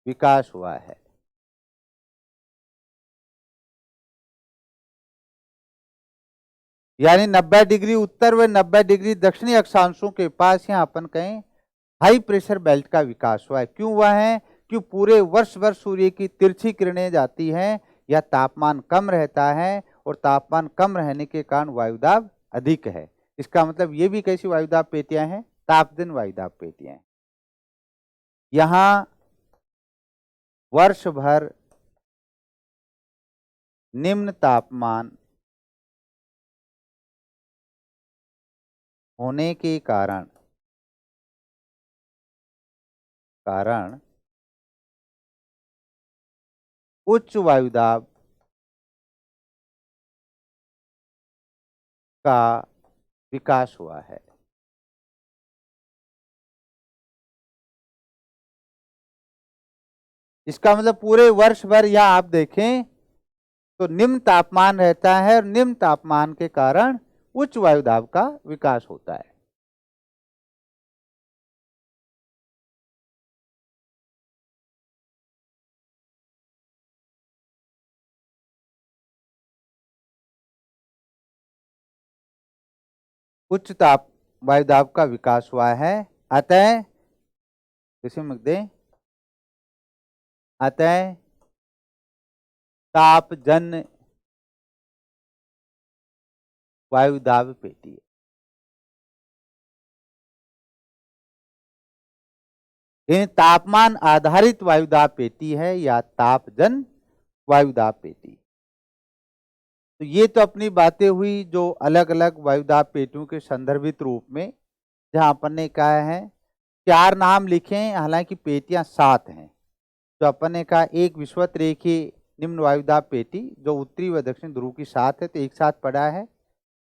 A: विकास हुआ है। यानी 90 डिग्री उत्तर व 90 डिग्री दक्षिणी अक्षांशों के पास यहाँ अपन कहें हाई प्रेशर बेल्ट का विकास हुआ है। क्यों हुआ है, क्यों पूरे वर्ष भर सूर्य की तिरछी किरणें जाती हैं, या तापमान कम रहता है, और तापमान कम रहने के कारण वायुदाब अधिक है। इसका मतलब ये भी कैसी वायुदाब पेटियां हैं, तापदिन वायुदाब पेटियां हैं। यहां वर्ष भर निम्न तापमान होने के कारण उच्च वायुदाब का विकास हुआ है। इसका मतलब पूरे वर्ष भर या आप देखें तो निम्न तापमान रहता है, और निम्न तापमान के कारण उच्च वायुदाब का विकास होता है। उच्च ताप वायुदाब का विकास हुआ है, अतः इसे लिख दें, अतः तापजन्य वायुदाब पेटी है। इन तापमान आधारित वायुदाब पेटी है या तापजन वायुदाब पेटी। तो ये तो अपनी बातें हुई जो अलग अलग वायुदाब पेटियों के संदर्भित रूप में, जहां अपन ने कहा है 4 नाम लिखे हैं, हालांकि पेटियां 7 हैं। तो अपन ने कहा एक विषुवत रेखीय निम्न वायुदाब पेटी जो उत्तरी व दक्षिण ध्रुव की 7 है, तो एक साथ पढ़ा है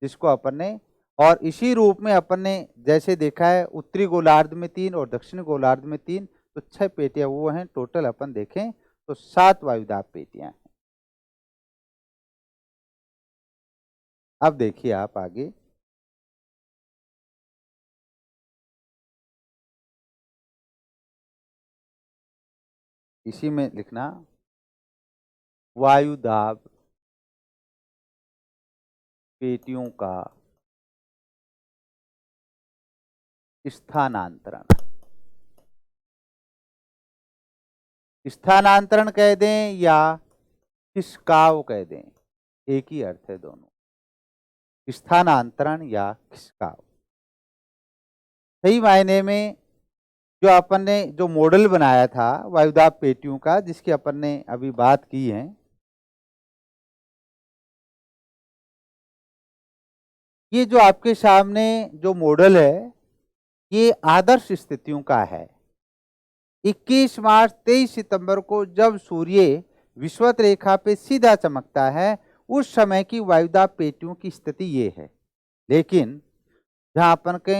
A: जिसको अपन ने, और इसी रूप में अपन ने जैसे देखा है उत्तरी गोलार्ध में 3 और दक्षिण गोलार्ध में 3, तो 6 पेटियां वो हैं। टोटल अपन देखें तो 7 वायुदाब पेटियां हैं। अब देखिए आप आगे, इसी में लिखना वायुदाब पेटियों का स्थानांतरण। स्थानांतरण कह दें या खिसकाव कह दें, एक ही अर्थ है दोनों, स्थानांतरण या खिसकाव। सही मायने में जो अपन ने जो मॉडल बनाया था वायुदाब पेटियों का, जिसकी अपन ने अभी बात की है, ये जो आपके सामने जो मॉडल है ये आदर्श स्थितियों का है। 21 मार्च 23 सितंबर को जब सूर्य विषुवत रेखा पे सीधा चमकता है, उस समय की वायुदाब पेटियों की स्थिति ये है। लेकिन जहां अपन के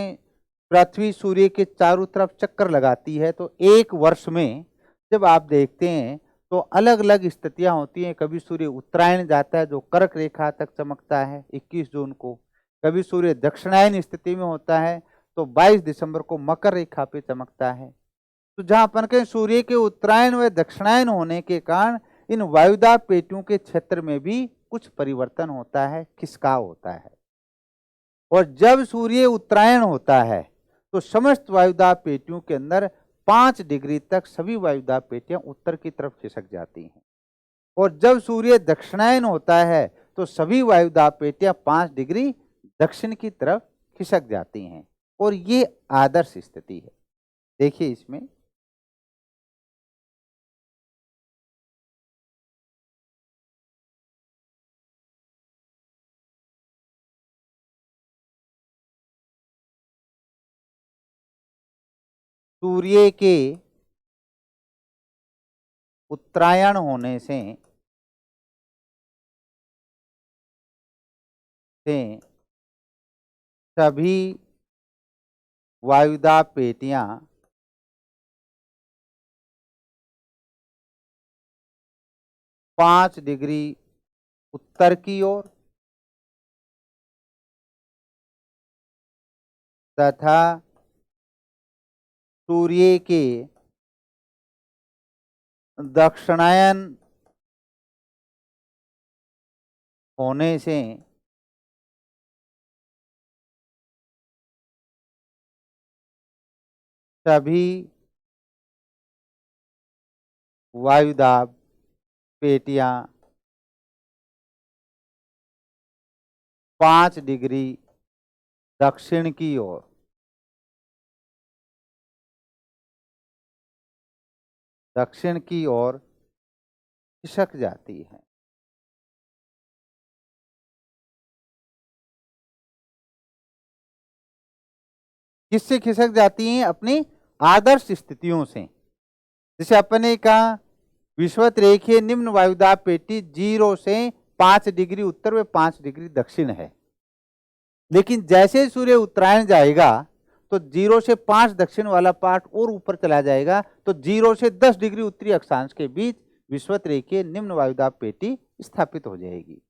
A: पृथ्वी सूर्य के चारों तरफ चक्कर लगाती है, तो एक वर्ष में जब आप देखते हैं तो अलग अलग स्थितियां होती हैं। कभी सूर्य उत्तरायण जाता है जो कर्क रेखा तक चमकता है 21 जून को, कभी सूर्य दक्षिणायन स्थिति में होता है तो 22 दिसंबर को मकर रेखा पे चमकता है। तो जहां अपन के सूर्य के उत्तरायण व दक्षिणायन होने के कारण इन वायुदाब पेटियों के क्षेत्र में भी कुछ परिवर्तन होता है, खिसकाव होता है। और जब सूर्य उत्तरायण होता है तो समस्त वायुदाब पेटियों के अंदर 5 डिग्री तक सभी वायुदाब पेटियां उत्तर की तरफ खिसक जाती हैं। और जब सूर्य दक्षिणायन होता है तो सभी वायुदाब पेटियां 5 डिग्री दक्षिण की तरफ खिसक जाती हैं। और ये आदर्श स्थिति है। देखिए इसमें सूर्य के उत्तरायण होने से सभी वायुदाब पेटियां 5 डिग्री उत्तर की ओर तथा सूर्य के दक्षिणायन होने से सभी वायुदाब पेटियां 5 डिग्री दक्षिण की ओर खिसक जाती है। किससे खिसक जाती हैं? अपनी आदर्श स्थितियों से। जैसे अपन ने कहा विषुवत रेखीय निम्न वायुदाब पेटी 0 से 5 डिग्री उत्तर व 5 डिग्री दक्षिण है। लेकिन जैसे सूर्य उत्तरायण जाएगा तो 0 से 5 दक्षिण वाला पार्ट और ऊपर चला जाएगा, तो 0 से 10 डिग्री उत्तरी अक्षांश के बीच विषुवत रेखीय निम्न वायुदाब पेटी स्थापित हो जाएगी।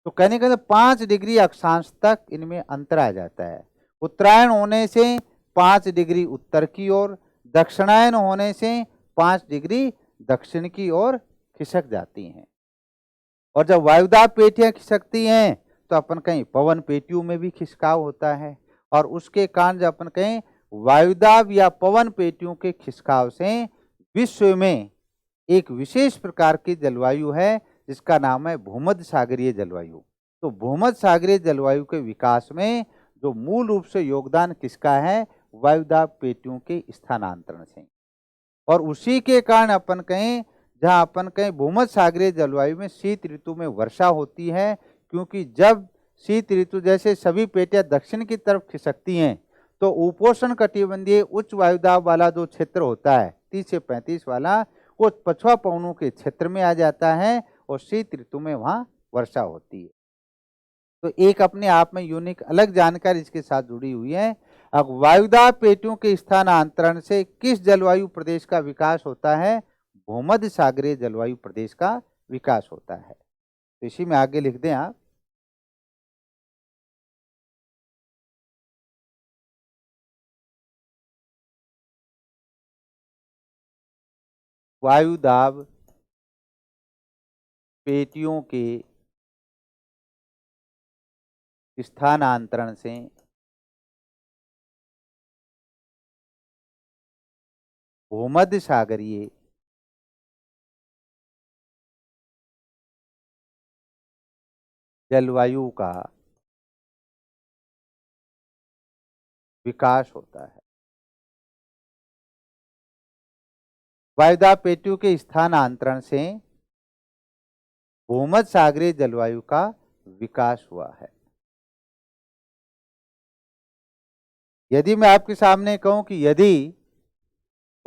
A: तो कहने का 5 डिग्री अक्षांश तक इनमें अंतर आ जाता है। उत्तरायण होने से 5 डिग्री उत्तर की ओर, दक्षिणायन होने से 5 डिग्री दक्षिण की ओर खिसक जाती हैं। और जब वायुदाब पेटियां खिसकती हैं तो अपन कहीं पवन पेटियों में भी खिसकाव होता है, और उसके कारण जब अपन कहें वायुदाब या पवन पेटियों के खिसकाव से विश्व में एक विशेष प्रकार की जलवायु है जिसका नाम है भूमध्य सागरीय जलवायु। तो भूमध्य सागरीय जलवायु के विकास में जो मूल रूप से योगदान किसका है, वायुदाब पेटियों के स्थानांतरण से। और उसी के कारण अपन कहें, जहां अपन कहें भूमध्य सागरीय जलवायु में शीत ऋतु में वर्षा होती है, क्योंकि जब शीत ऋतु जैसे सभी पेटियां दक्षिण की तरफ खिसकती हैं तो उपोष्ण कटिबंधीय उच्च वायुदाब वाला जो क्षेत्र होता है 30 से 35 वाला, वो पछुआ पवनों के क्षेत्र में आ जाता है और शीत ऋतु में वहां वर्षा होती है। तो एक अपने आप में यूनिक अलग जानकारी इसके साथ जुड़ी हुई है। अब वायुदाब पेटियों के स्थानांतरण से किस जलवायु प्रदेश का विकास होता है, भूमध्य सागरीय जलवायु प्रदेश का विकास होता है। तो इसी में आगे लिख दें आप, वायुदाब पेटियों के स्थानांतरण से भूमध्य सागरीय जलवायु का विकास होता है। वायुदाब पेटियों के स्थानांतरण से भूमध्य सागरीय जलवायु का विकास हुआ है। यदि मैं आपके सामने कहूं कि यदि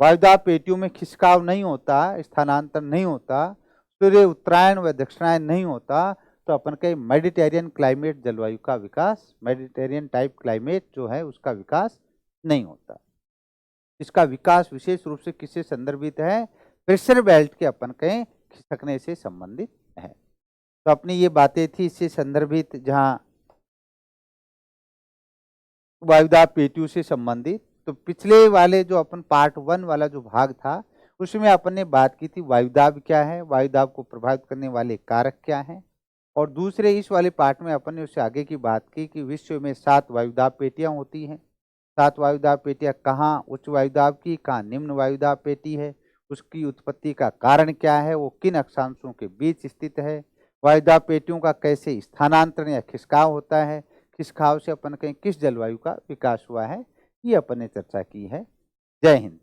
A: वायुदाब पेटियों में खिसकाव नहीं होता, स्थानांतरण नहीं होता, सूर्य उत्तरायण व दक्षिणायन नहीं होता, तो अपन कहें मेडिटेरियन क्लाइमेट जलवायु का विकास, मेडिटेरियन टाइप क्लाइमेट जो है उसका विकास नहीं होता। इसका विकास विशेष रूप से किससे संदर्भित है, प्रेशर बेल्ट के अपन कहें खिसकने से संबंधित है। तो अपनी ये बातें थी इससे संदर्भित, जहां वायुदाब पेटियों से संबंधित। तो पिछले वाले जो अपन पार्ट 1 वाला जो भाग था उसमें अपन ने बात की थी वायुदाब क्या है, वायुदाब को प्रभावित करने वाले कारक क्या हैं, और दूसरे इस वाले पार्ट में अपन ने उससे आगे की बात की कि विश्व में 7 वायुदाब पेटियां होती हैं। 7 वायुदाब पेटियां कहाँ उच्च वायुदाब की, कहाँ निम्न वायुदाब पेटी है, उसकी उत्पत्ति का कारण क्या है, वो किन अक्षांशों के बीच स्थित है, वायुदाब पेटियों का कैसे स्थानांतरण या खिसकाव होता है, खिसकाव से अपन कहें किस जलवायु का विकास हुआ है, ये अपन ने चर्चा की है। जय हिंद।